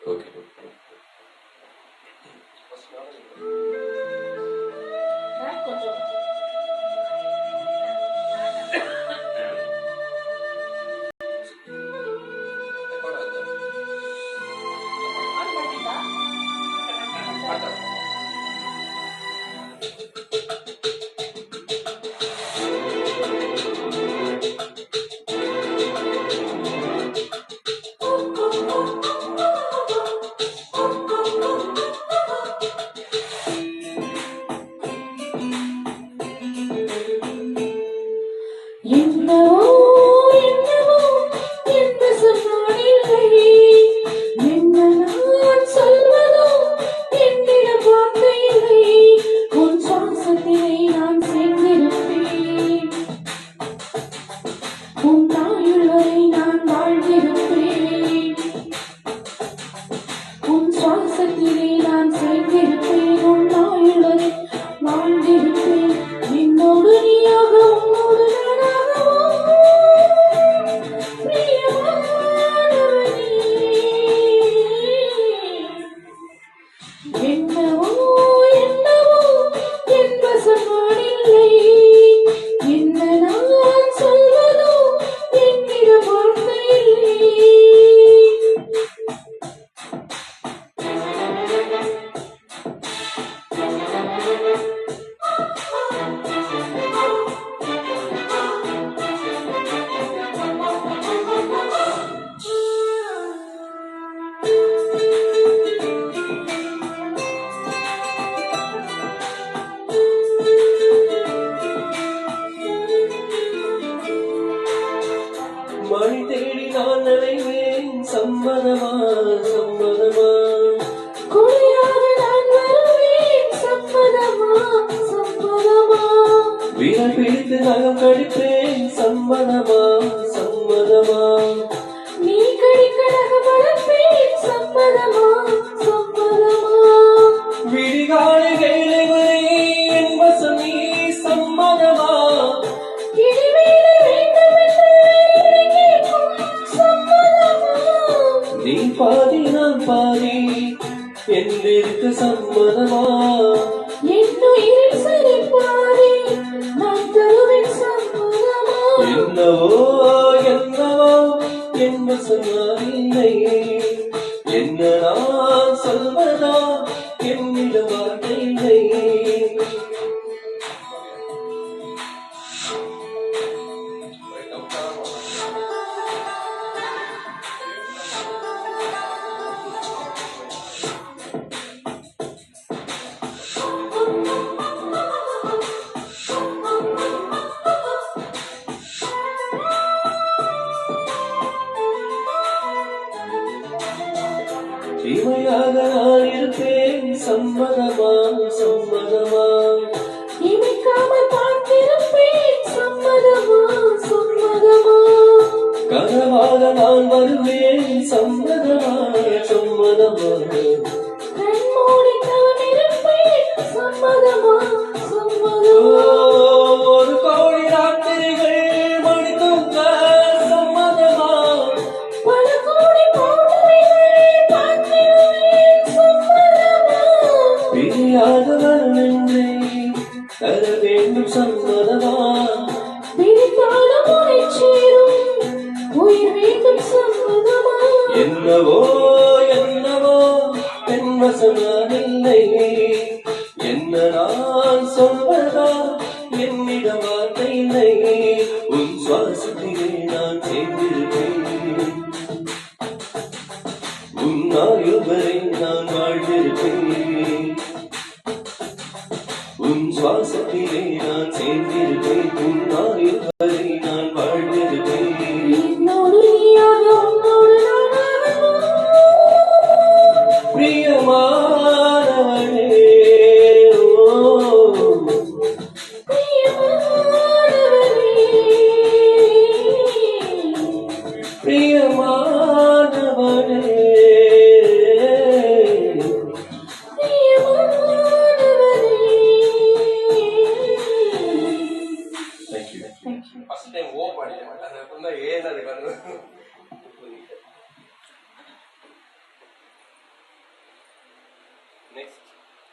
Okay மணி தேடி நான் அலைவேன் சம்மதமா சம்மதமா குடியாக நான் வருவேன் சம்மதமா சம்மதமா விரல் பிடித்து நகம் கடிப்பேன் சம்மதமா சம்மதமா நீ கடிக்கடக வளர்ப்பேன் சம்மதமா சம்மதமா விடிகாலை வேலை வரை என் வசம் நீ சம்மதமா நீ பாதி நான் பாதி என்றிருக்கு சம்மதமா என்னுயிரில் சரி பாதி நான் தருவேன் சம்மதமா என்னவோ என்னவோ என்ன சொன்னாரில்லை என்ன நான் சொல்வதா என்னிடம் வார்த்தை இல்லை இமையாக நான் இருப்பேன் சம்மதமா சம்மதமா இமைக்காமல் பார்த்திருப்பேன் சம்மதமா சம்மதமா கனவாக நான் வருவேன் சம்மதமா சம்மதமா கண்மூடி தவமிருப்பேன் சம்மதமா சம்மதமா ஒரு கோடி ராத்திரிகள் மணித்துங்க சம்மதமா பல கோடி பௌர்ணமிகளை பார்த்திருப்பேன் சம்மதமா பிரியாதவர் நின்றே தர வேண்டும் சம்மதமா பிரித்தாலும் உனை சேரும் உயிர் வேண்டும் சம்மதமா என்னவோ என்னவோ என் வசனானில்லை என்ன நான் சொல்வதா என்னிடம் வார்த்தை இல்லை உன் சுவாசத்திலே நான் சேர்ந்திருப்பேன் உன் ஆயுள் வரை நான் வாழ்ந்திருப்பேன் உன் சுவாசத்திலே நான் சேர்ந்திருப்பேன் உன் ஆயுள் வரை நான் வாழ்ந்திருப்பேன் என்னோடு நீயாக உன்னோடு நானாக பிரியமானவனே Thank you. பாடிட்டேன் அந்த எப்பவுமே ஏன் அதுக்கு வந்து நெக்ஸ்ட்